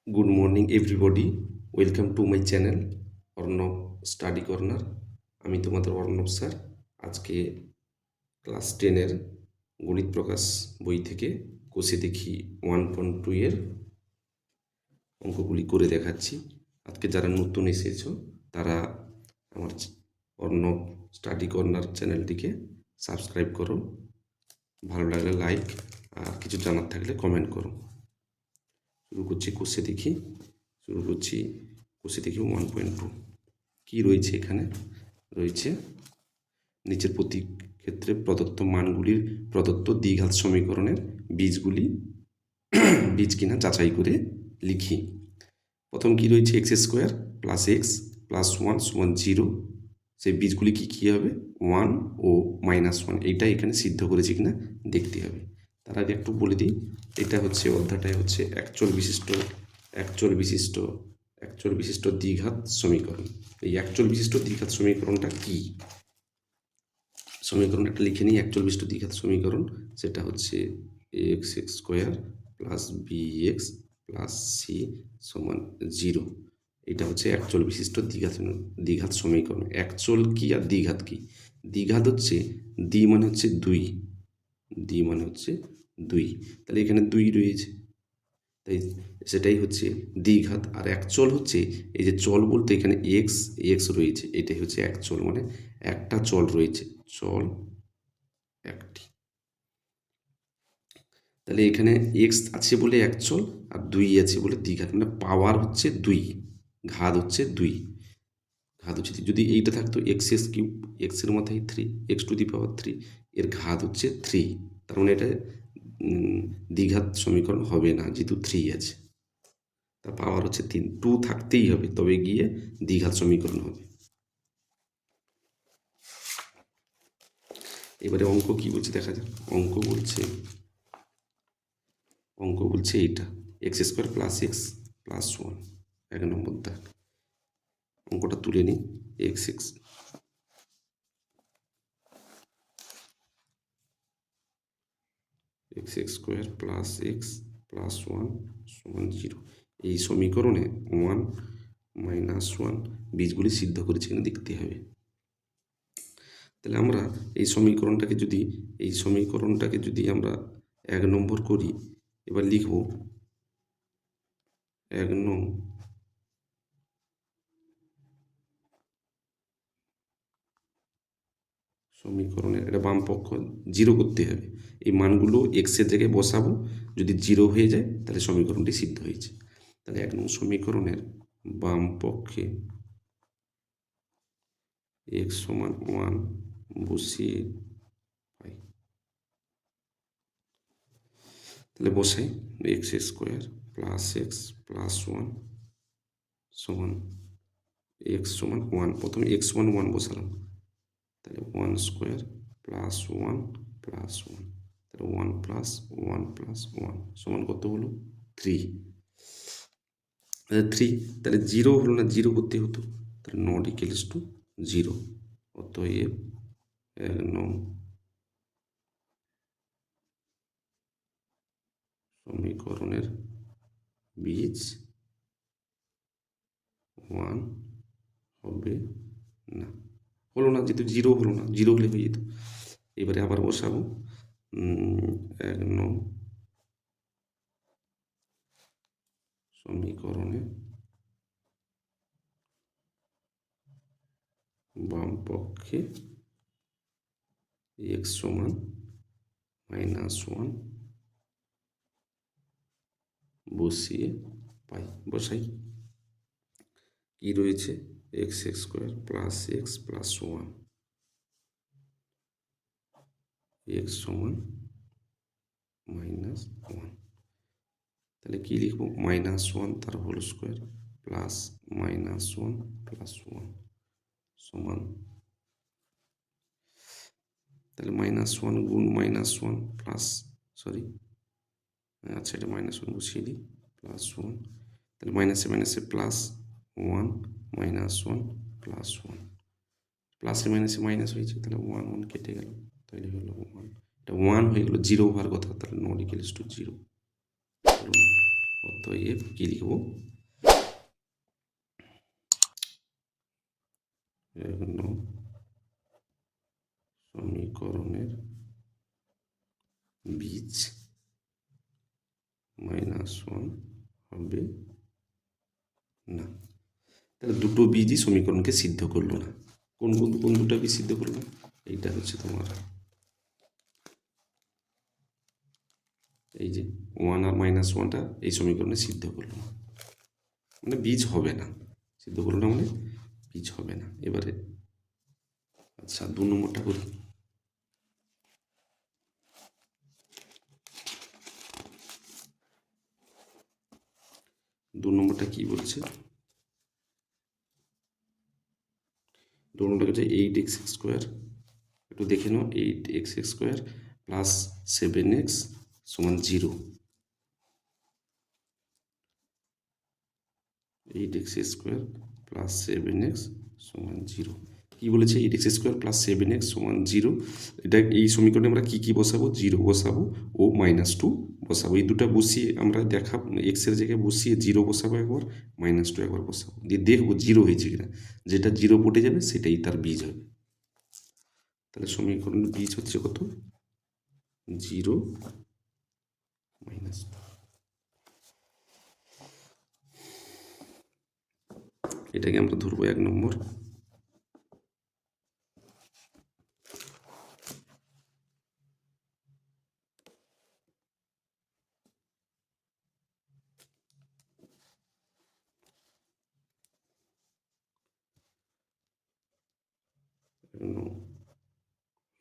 Good morning everybody. Welcome to my channel Arnab study corner. আমি তোমাদের Arnab sir. আজকে class 10-এর গণিত প্রকাশ বই থেকে কোষে দেখি 1.2 এর অঙ্কগুলি করে দেখাচ্ছি। আজকে যারা নতুন এসেছো তারা আমার অর্ণব স্টাডি কর্নার চ্যানেলটিকে সাবস্ক্রাইব করো, ভালো লাগলে লাইক, আর কিছু জানার থাকলে কমেন্ট করো। শুরু করছি কোষে দেখি 1.2। কি রয়েছে এখানে? রয়েছে নিচের প্রতি ক্ষেত্রে প্রদত্ত মানগুলির প্রদত্ত দ্বিঘাত সমীকরণের বীজ কিনা যাচাই করে লিখি। প্রথম কি রয়েছে? X square plus x plus 1 সমান 0। সেই বীজগুলি কি হবে? 1 ও -1। এইটা এখানে সিদ্ধ করেছে কিনা দেখতে হবে। তার আগে একটু বলে দিই, এটা হচ্ছে অধ্যায়টায় হচ্ছে একচল বিশিষ্ট দ্বিঘাত সমীকরণ। এই একচল বিশিষ্ট দ্বিঘাত সমীকরণটা কি? সমীকরণটা লিখে নিই। একচল বিশিষ্ট দ্বিঘাত সমীকরণ সেটা হচ্ছে x square plus b x plus c সমান 0। এটা হচ্ছে একচল বিশিষ্ট দ্বিঘাত সমীকরণ। একচল কি আর দ্বিঘাত কি? দ্বিঘাত হচ্ছে দ্বি মানে হচ্ছে 2, দ্বি মানে হচ্ছে 2, তাহলে এখানে 2 রয়েছে, তাই সেটাই হচ্ছে দ্বিঘাত। আর একচল হচ্ছে এই যে চল বলতে এখানে এক্স রয়েছে, এটাই হচ্ছে একচল, মানে একটা চল রয়েছে, চল একটি। তাহলে এখানে এক্স আছে বলে একচল আর 2 আছে বলে দ্বিঘাত, মানে পাওয়ার হচ্ছে 2, ঘাত হচ্ছে 2, ঘাত হচ্ছে যদি এইটা থাকতো x³ এক্সের মাথায় 3, x⁻³ এর ঘাত হচ্ছে 3, তার মানে এটা দ্বিঘাত সমীকরণ হবে না, যেহেতু 3 আছে। তার পাওয়ার হচ্ছে 3, 2 থাকতেই হবে, তবে গিয়ে দ্বিঘাত সমীকরণ হবে। এবারে অঙ্ক কি বলছে দেখা যাক। অঙ্ক বলছে এইটা x square plus x plus 1, 1 নম্বর দাগ। অঙ্কটা তুলে নিই। X square plus x plus 1 সমান 0। এই সমীকরণে 1 -1 বীজগুলি সিদ্ধ করেছে কিনা দেখতে হবে। তাহলে আমরা এই সমীকরণটাকে যদি আমরা 1 নম্বর করি, এবার লিখব 1 নং সমীকরণের, এটা বাম পক্ষ 0 করতে হবে। এই মানগুলো এক্সের জায়গায় বসাবো, যদি 0 হয়ে যায় তাহলে সমীকরণটি সিদ্ধ হয়েছে। তাহলে 1 নং সমীকরণের বাম পক্ষে এক্স সমান 1 বসিয়ে পাই। তাহলে বসাই x square plus x plus 1 সমান এক্স সমান 1। প্রথমে এক্স 1 বসালাম, তাহলে 1 স্কোয়ার প্লাস 1 প্লাস 1, তাহলে 1 প্লাস 1 প্লাস 1 সমান কত হলো? 3। 3, তাহলে 0 হলো না, 0 করতে হতো, তাহলে নট ইকুয়ালস টু 0। অতএব 1 নং সমীকরণের বীজ 1 হবে না। হলো না, যেহেতু 0 হলো না, 0 হলে হয়ে যেত। এবারে আবার বসাবো 1 নং সমীকরণে বাম পক্ষে এক্স সমান -1 বসিয়ে পাই। বসাই কি রয়েছে? X square plus x plus 1, x সমান -1। তাহলে কি লিখব? -1 তার হোল স্কোয়ার প্লাস -1 প্লাস 1 সমান, তাহলে -1 গুণ -1 প্লাস, আচ্ছা এটা -1 বসিয়ে দিই, প্লাস 1, তাহলে মাইনাসে মাইনাসে প্লাস 1 -1 প্লাস 1, প্লাসে মাইনাসে মাইনাস হয়েছে, তাহলে 1 কেটে গেল, তাহলে হলো 1। এটা 1 হয়ে গেল, 0 হওয়ার কথা, তাহলে নট ইকুয়ালস টু 0 হলো না। অতএব কি লিখব, সমীকরণের বীজ -1 হবে না। তাহলে দুটো বীজই সমীকরণকে সিদ্ধ করলো না। কোন দুটো বীজ সিদ্ধ করলো? এইটা হচ্ছে তোমার এই যে 1 আর -1টা এই সমীকরণে সিদ্ধ করলো না, মানে বীজ হবে না। সিদ্ধ করলো না মানে বীজ হবে না। এবারে আচ্ছা 2 নম্বরটা করি। 2 নম্বরটা কি বলছে? 2 নম্বরটা হচ্ছে 8x² একটু দেখে নাও। 8x² প্লাস 7x সমান 0। 8x² প্লাস 7x সমান 0 কী বলেছে? 8x² প্লাস 7x সমান 0। এটা এই সমীকরণে আমরা কী বসাবো? 0 বসাবো ও -2 বসাবো। এই দুটো বসিয়ে আমরা এক্সের জায়গায় বসিয়ে 0 বসাবো একবার, -2 একবার বসাবো, দিয়ে দেখবো 0 হয়েছে কিনা। যেটা 0 পটে যাবে সেটাই তার বীজ হবে। তাহলে সমীকরণের বীজ হচ্ছে কত? 0 -2। এটাকে আমরা ধরবো 1 নম্বর।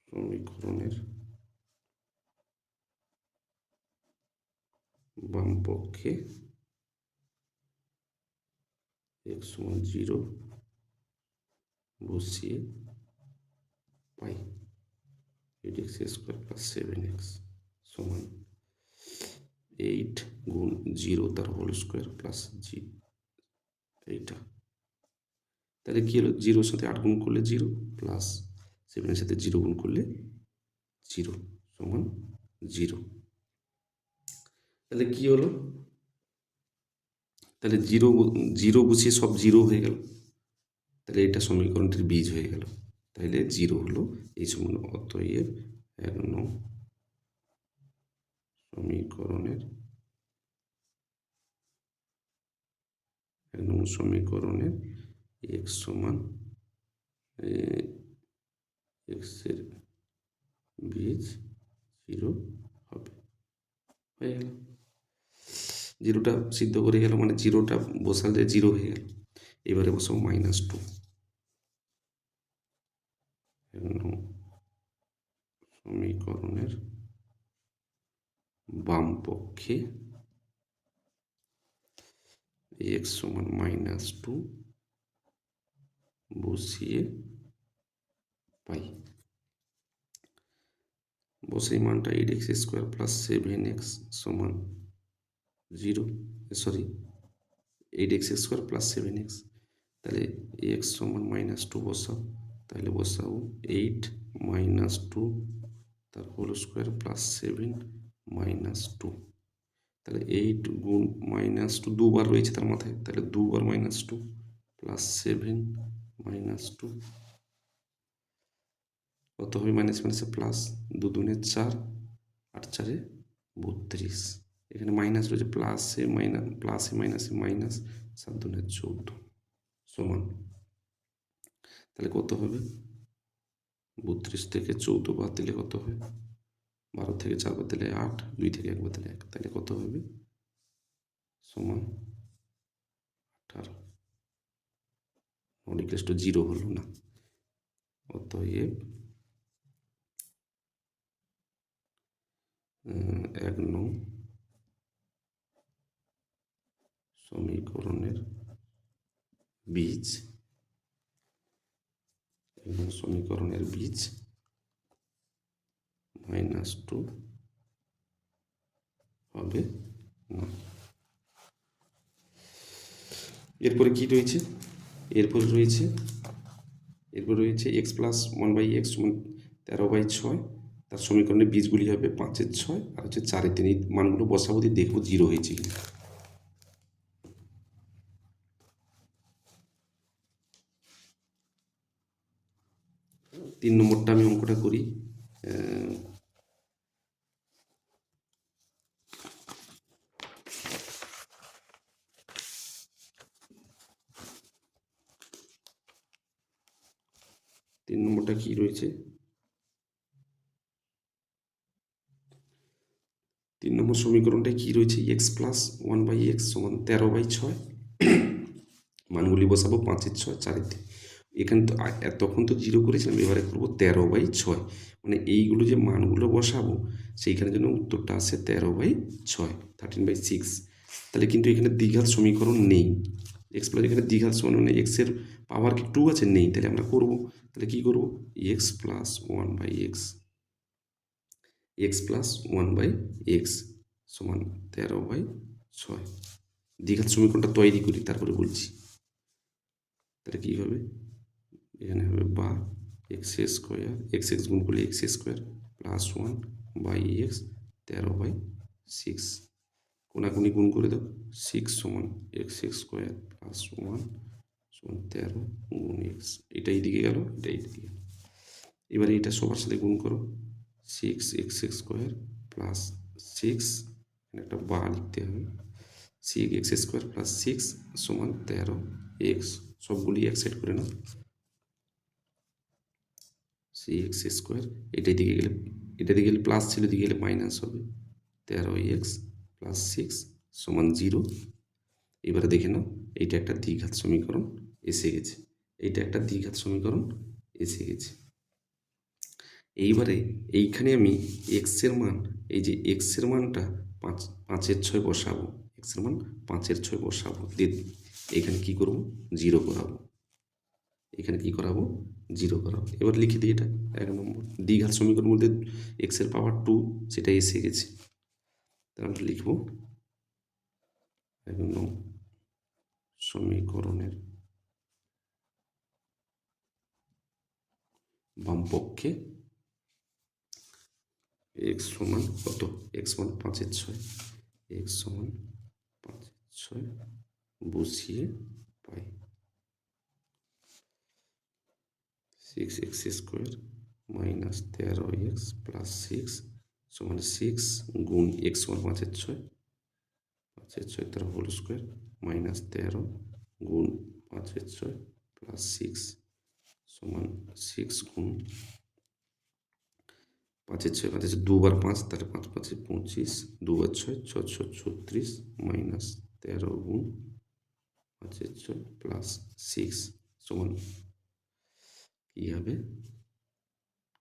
সমীকরণের বাম পক্ষে x সমান 0 বসিয়ে পাই 8x² প্লাস 7x সমান 8 গুণ 0 তার হোল স্কোয়ার প্লাস এইটা। তাহলে কি হলো? 0-র সাথে 8 গুণ করলে 0 প্লাস 7-এর সাথে 0 গুণ করলে 0 সমান 0। তাহলে কি হলো? তাহলে 0 বসিয়ে সব 0 হয়ে গেল। তাহলে এটা সমীকরণটির বীজ হয়ে গেল। তাহলে 0 হলো এই সমীকরণ। অতএব 1 নং সমীকরণের x সমান x এর বীজ 0 হবে। হয়ে গেল। 0টা সিদ্ধ করে গেল, মানে 0টা বসালে 0 হয়ে গেল। এবারে বসাবো -2। সমীকরণের বাম পক্ষে x সমান -2 বসিয়ে পাই। বসে মানটা 8x² প্লাস 7x সমান 0, 8x² প্লাস 7x। তাহলে x সমান -2 বসাও। তাহলে বসাবো 8 -2 তার হোল স্কোয়ার প্লাস 7 -2। তাহলে 8 গুণ -2 দুবার রয়েছে তার মাথায়, তাহলে 2 বার -2 প্লাস 7 -2 কত হবে? মাইনাস মাইনাসে প্লাস, 2 দুগুণে 4, 8 4 32। এখানে মাইনাস রয়েছে, প্লাসে মাইনাসে মাইনাস, 7 দুগুণে 14 সমান। তাহলে কত হবে? 32 থেকে 14 বাদ দিলে কত হয়? 12 থেকে 4 বাদ দিলে 8, 2 থেকে 1 বাদ দিলে 1। তাহলে কত হবে? সমান 18। নট ইকুয়ালস টু 0 হলো না। অতএব 1 নং সমীকরণের বীজ -2 হবে না। এরপরে কি রয়েছে? এরপরে রয়েছে x প্লাস 1/x সমান 13/6। তার সমীকরণের বীজগুলি হবে 5-এর 6 আর হচ্ছে 4-এর 3। এই মানগুলো বসাবো, দিয়ে দেখবো 0 হয়েছে কিনা। 3 নম্বরটা আমি অঙ্কটা করি। 3 নম্বরটা কি রয়েছে? 3 নম্বর সমীকরণটায় কি রয়েছে? এক্স প্লাস 1/x সমান 13/6। মানগুলি বসাবো 5-এর 6, 4-এর 3। এখানে তো তখন তো 0 করেছিলাম, এবারে করবো 13/6। মানে এইগুলো যে মানগুলো বসাবো সেইখানে জন্য উত্তরটা আসে 13/6, 13/6। তাহলে কিন্তু এখানে দ্বিঘাত সমীকরণ নেই। এক্স প্লাস এখানে দ্বিঘাত সমান মানে এক্সের পাওয়ার কি 2 আছে? নেই। তাহলে আমরা করবো, তাহলে কী করবো? X plus 1/x, x plus 1/x সমান 13/6। দ্বিঘাত সমীকরণটা তৈরি করি তারপরে বলছি। তাহলে কী হবে? এখানে হবে বা এক্স স্কোয়ার, এক্স এক্স গুণ করলে এক্স স্কোয়ার প্লাস 1/x 13/6। কোনাকুনি গুণ করে দাও। 6 সমান এক্স স্কোয়ার প্লাস 1 সমান 13 গুণ এক্স। এটা এইদিকে গেল, এটা এইদিকে গেল। এবারে এটা সবার সাথে গুণ করো। 6x স্কোয়ার প্লাস 6, এখানে একটা বা লিখতে হবে। 6x স্কোয়ার প্লাস 6 সমান 13x। সবগুলি এক সাইড করে নাও। 6x স্কোয়ার, এটা দিকে গেলে প্লাস ছিল, দিকে গেলে মাইনাস হবে। 13x প্লাস 6 সমান 0। এবারে দেখে নাও, এইটা একটা দ্বিঘাত সমীকরণ এসে গেছে। এইটা একটা দ্বিঘাত সমীকরণ এসে গেছে। এইবারে এইখানে আমি এক্সের মান, এই যে এক্সের মানটা 5-এর 6 বসাবো। এক্সের মান 5-এর 6 বসাবো, দিয়ে এখানে কি করব? 0 করাবো। এখানে কি করাবো? 0 করাবো। এবার লিখে দিই এটা 1 নম্বর দ্বিঘাত সমীকরণ বলতে এক্সের পাওয়ার 2 সেটা এসে গেছে। তাহলে আমরা লিখব 1 নং সমীকরণের বামপক্ষে এক্স সমান কত? এক্স সমান 5-এর 6, এক্স সমান 5-এর 6 বসিয়ে পাই 6x square minus 13x plus 6 সমান 6 গুণ এক্স সমান 5-এর 6, 5-এর 6 তার হোল স্কোয়ার মাইনাস 13 গুণ 5-এর 6 প্লাস 6 সমান 6 গুণ 5-এর 6, 5-এর 6 2 বার 5, তাহলে 5-5 25, 2 বার 6, 6 36 মাইনাস 13 গুণ 5-এর 6 প্লাস 6 সমান কী হবে?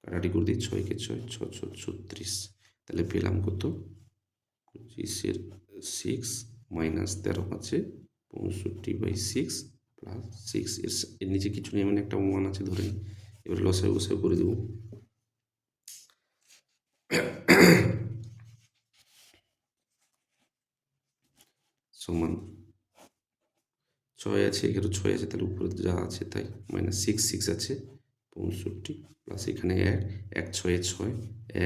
কাটাটি করে দিই, 6-কে 6, 6 36। তাহলে পেলাম কত? 25-এর 6 মাইনাস 13-5 65/6 প্লাস 6। এর নিচে কিছু নেই, মানে একটা 1 আছে ধরে নিই। এবার লসাগু গোসাগু করে দেবো। সমান 6 আছে, এখানে 6 আছে, তাহলে উপরে যা আছে তাই, মাইনাস 6 আছে 65 প্লাস এখানে 1 6-এ 6,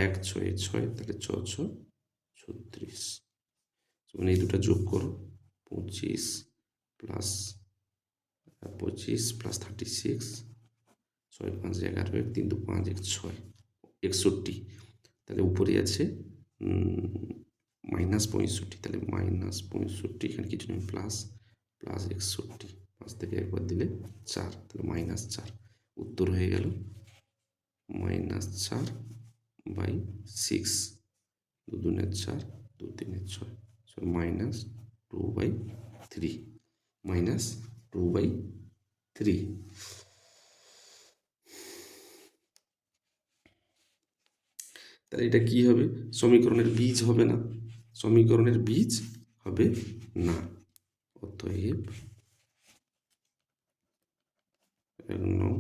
1 6-এ 6, তাহলে 6 36। মানে এই দুটো যোগ করো, 25 প্লাস 36, 6 5 11, 1 3 2 5 1 6 61। তাহলে উপরে আছে মাইনাস 65, তাহলে মাইনাস 65, এখানে কিছু নেই, প্লাস 61। 5 থেকে একবার দিলে 4, তাহলে -4। উত্তর হয়ে গেল -4/6। 2 2 4, 2 3 6, -2/3, -2/3। তাহলে এটা কি হবে? সমীকরণের বীজ হবে না, সমীকরণের বীজ হবে না। অতএব 1 নং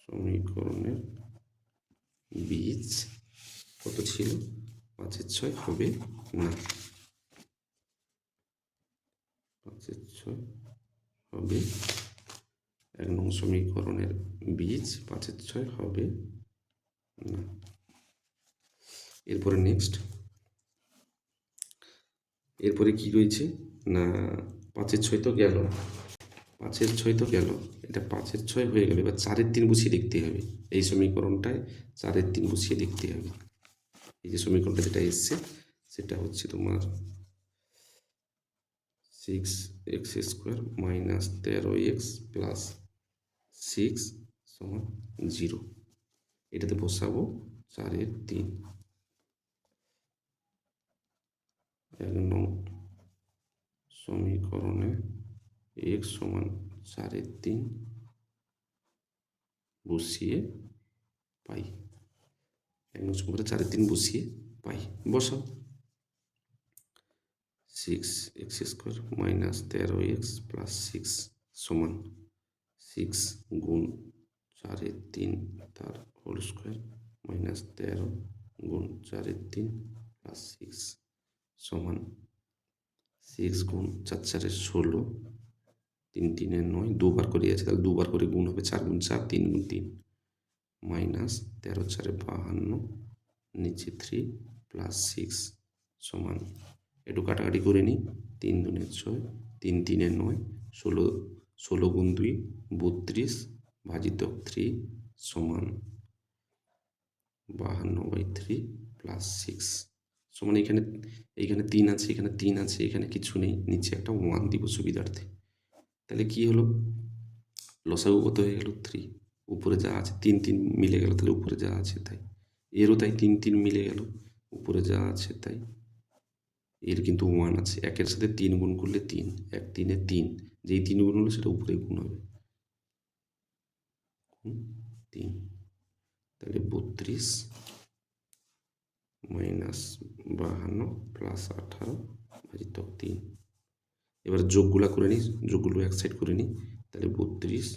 সমীকরণের বীজ কত ছিল? 5-এর 6 হবে না। 5-এর 6 হবে, 1 নং সমীকরণের বীজ 5-এর 6 হবে না। এরপরে নেক্সট, এরপরে কি রয়েছে না, 5-এর 6 তো গেল, 5/6 তো গেল, এটা 5/6 হয়ে গেল। এবার 4/3 বসিয়ে দেখতে হবে। এই সমীকরণটায় 4/3 বসিয়ে দেখতে হবে। এই যে সমীকরণটা যেটা এসছে সেটা হচ্ছে তোমার 6x² মাইনাস 13x প্লাস 6 সমান 0। এটাতে বসাবো 4/3। 1 নং সমীকরণে x সমান 4/3 বসিয়ে পাই। 1 নং সমীকরণে 4/3 বসিয়ে পাই। বসাও 6x² মাইনাস 13x প্লাস 6 সমান 6 গুণ 4/3 তার হোল স্কোয়ার মাইনাস 13 গুণ 4/3 প্লাস 6 সমান 6 গুণ 4 4 16, 3 3 9, দুবার করে আছে, তাহলে দুবার করে গুণ হবে, 4 গুণ 4, 3 গুণ 3 মাইনাস 13 4 52, নিচে 3 প্লাস 6 সমান, একটু কাটাকাটি করে নিই, 3 2 6, 3 3 9, 16 16 গুণ 2 32 ভাজিতক 3 সমান 52/3 প্লাস 6 সমান, এইখানে 3 আছে, এখানে 3 আছে, এখানে কিছু নেই, নিচে একটা 1 দিব সুবিধার্থে। তাহলে কি হলো, লসাগু কত হয়ে গেল 3, উপরে যা আছে 3 3 মিলে গেল, তাহলে উপরে যা আছে তাই, এরও তাই 3 3 মিলে গেল, উপরে যা আছে তাই। এর কিন্তু 1 আছে, 1-এর সাথে 3 গুণ করলে 3, 1 3 3, যেই 3 গুণ হলো সেটা উপরে গুণ হবে, 3, তাহলে 32 মাইনাস 52 প্লাস 18 ভাজিতক 3। এবার যোগগুলা করে নিই, যোগগুলো এক সাইড করে নিই, তাহলে 32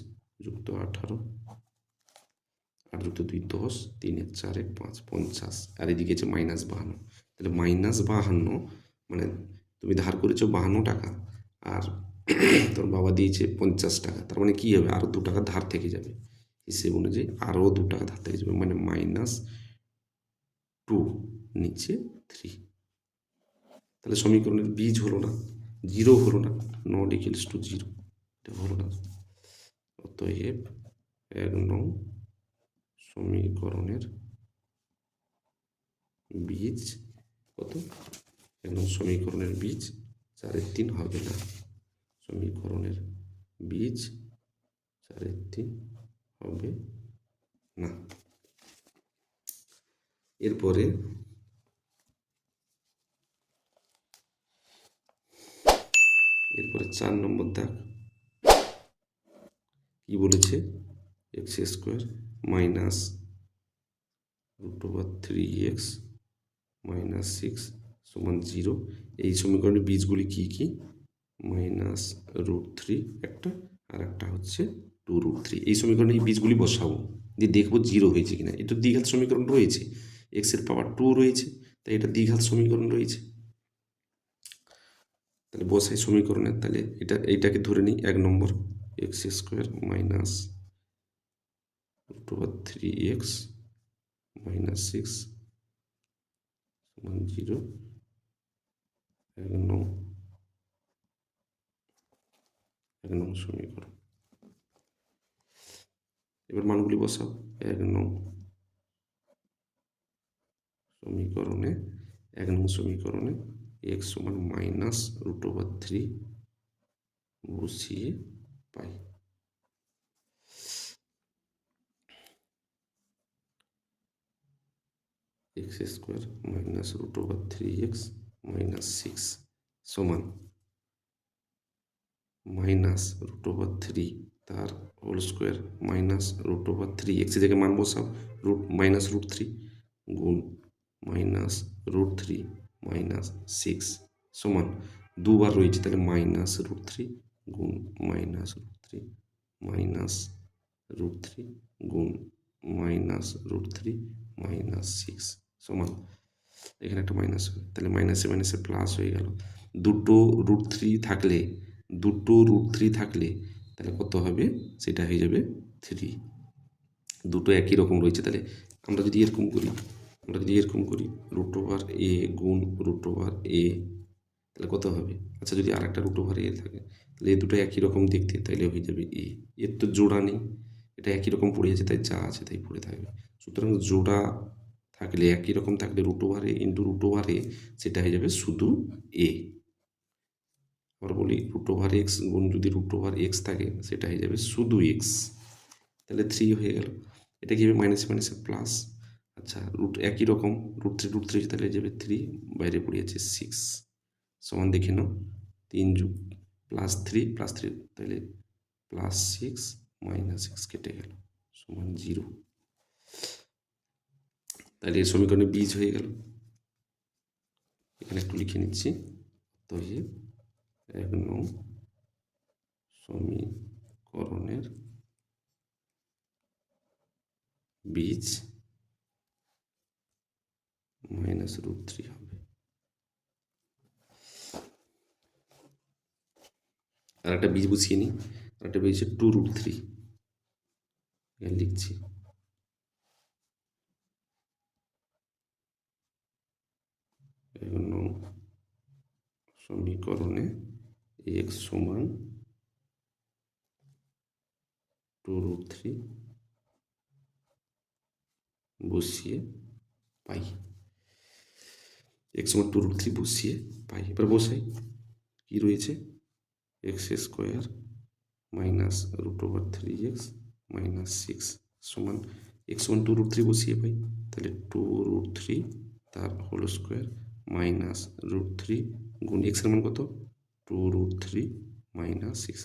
যুক্ত 18, 8 যুক্ত 2 10, 3 1 4 1 5 50, আর এদিকে আছে -52। তাহলে -52 মানে তুমি ধার করেছো 52 টাকা আর তোর বাবা দিয়েছে 50 টাকা, তার মানে কি হবে, আরও 2 টাকা ধার থেকে যাবে, হিসেব অনুযায়ী আরও 2 টাকা ধার থেকে যাবে, মানে -2 নিচে 3। তাহলে সমীকরণের বীজ হলো না, 0 হলো না, নট ইকুয়ালস টু 0, এটা হলো না। অতএব 1 নং সমীকরণের বীজ কত, 1 নং সমীকরণের বীজ 4/3 হবে না, সমীকরণের বীজ 4/3 হবে না। এরপরে 4 নম্বর দাগ কি বলেছে, x² মাইনাস √3x মাইনাস 6 সমান 0। এই সমীকরণের বীজগুলি কি কি, -√3 একটা, আর একটা হচ্ছে 2√3। এই সমীকরণে এই বীজগুলি বসাবো, দিয়ে দেখবো 0 হয়েছে কিনা। এটা দ্বিঘাত সমীকরণ রয়েছে, x এর পাওয়ার 2 রয়েছে, তাই এটা দ্বিঘাত সমীকরণ রয়েছে। তাহলে বসাই সমীকরণে, তাহলে এইটাকে ধরে নিই 1 নম্বর, x² মাইনাস √3x মাইনাস 6 সমান 0, 1 নং সমীকরণ। এবার মানগুলি বসাও, 1 নং সমীকরণে x সমান -√3 বসিয়ে পাই। x² মাইনাস √3x মাইনাস 6 সমান -√3 তার হোল স্কোয়ার মাইনাস √3, এক্সের জায়গায় মান বসাও, -√3 গুণ -√3 মাইনাস 6 সমান, দুবার রয়েছে, তাহলে -√3 গুণ -√3 -√3 গুণ -√3 মাইনাস 6 সমান, এখানে একটা মাইনাস হবে, তাহলে মাইনাসে মাইনাসে প্লাস হয়ে গেল। দুটো √3 থাকলে তাহলে কত হবে, সেটা হয়ে যাবে 3। দুটো একই রকম রয়েছে, তাহলে আমরা যদি এরকম করি √a গুণ √a তাহলে কত হবে? আচ্ছা যদি আর একটা রুট ওভার এ থাকে তাহলে এই দুটো একই রকম দেখতে, তাইলে হয়ে যাবে এ। এর তো জোড়া নেই, এটা একই রকম পড়ে আছে, তাই যা আছে তাই পড়ে থাকবে। সুতরাং জোড়া থাকলে একই রকম থাকলে root over a into root over a সেটা হয়ে যাবে শুধু এ। আবার বলি রুট ওভার এক্স গুণ যদি রুট ওভার এক্স থাকে সেটা হয়ে যাবে শুধু এক্স। তাহলে 3 হয়ে গেল। এটা কি হবে? মাইনাসে মাইনাসে প্লাস। আচ্ছা রুট একই রকম, রুট থ্রি তাহলে হয়ে যাবে 3, বাইরে পড়ে আছে 6 সমান দেখে নাও 3 যোগ প্লাস থ্রি তাহলে +6 -6 কেটে গেল সমান 0। তাহলে এই সমীকরণে বীজ হয়ে গেল। এখানে একটু লিখে নিচ্ছি। অতএব 1 নং সমীকরণের বীজ -√3 হবে। আর একটা বীজ বসিয়ে নিই। আর একটা বীজ 2√3 এখানে লিখছি। সমীকরণে x সমান 2√3 বসিয়ে পাই। x সমান 2√3 বসিয়ে পাই। এবার বসাই, কি রয়েছে? x² মাইনাস √3x মাইনাস 6 সমান x সমান 2√3 বসিয়ে পাই। তাহলে 2√3 তার হোল স্কোয়ার মাইনাস √3 গুণ x এর মান কত? 2√3 মাইনাস 6।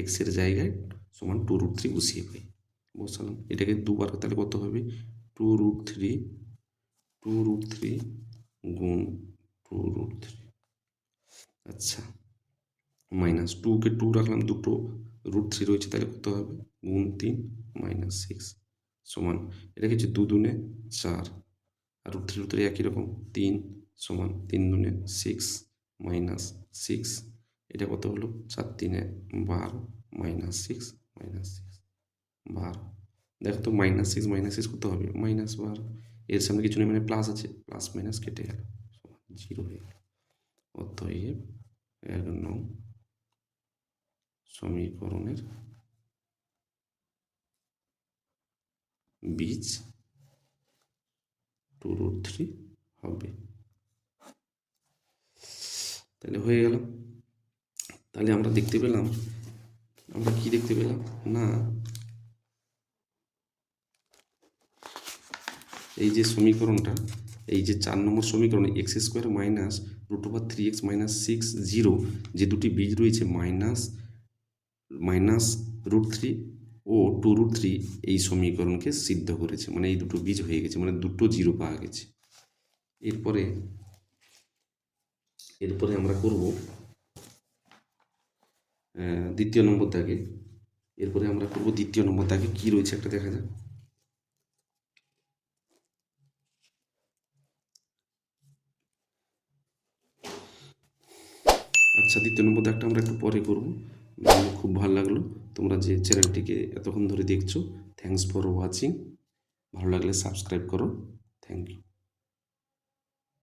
এক্সের জায়গায় সমান 2√3 বসিয়ে পাই। বসালাম, এটাকে দুবার তাহলে কত হবে? 2√3 গুণ 2√3। আচ্ছা মাইনাস 2কে 2 রাখলাম, দুটো √3 রয়েছে, তাহলে কত হবে? গুণ 3 মাইনাস 6 সমান এটা কিছু 2 দুনে 4 আর √3 একই রকম 3 সমান 3 দুনে 6 মাইনাস 6। এটা কত হলো? 4 3 12 মাইনাস 6 12। দেখো তো -6 কত হবে? -12। এর সামনে কিছু নেই মানে প্লাস আছে, প্লাস মাইনাস কেটে গেল সমান 0 হয়ে গেল। অতএব 1 নং সমীকরণের বীজ 2√3 হবে। তাহলে হয়ে গেল। তাহলে আমরা কি দেখতে পেলাম? না, এই যে সমীকরণটা, এই যে 4 নম্বর সমীকরণে x² মাইনাস √3x মাইনাস 6 0 যে দুটি বীজ রয়েছে -√3 ও 2√3 এই সমীকরণকে সিদ্ধ করেছে, মানে এই দুটো বীজ হয়ে গেছে, মানে দুটো 0 পাওয়া গেছে। এরপরে আমরা করব দ্বিতীয় নম্বর দাগে। দ্বিতীয় নম্বর দাগে কি রয়েছে একটা দেখা যাক। আচ্ছা দ্বিতীয় নম্বর দাগটা আমরা একটু পরে করব। খুব ভালো লাগলো তোমরা যে চ্যানেলটিকে এতক্ষণ ধরে দেখছো। Thanks for watching. ভালো লাগলে সাবস্ক্রাইব করো। Thank you.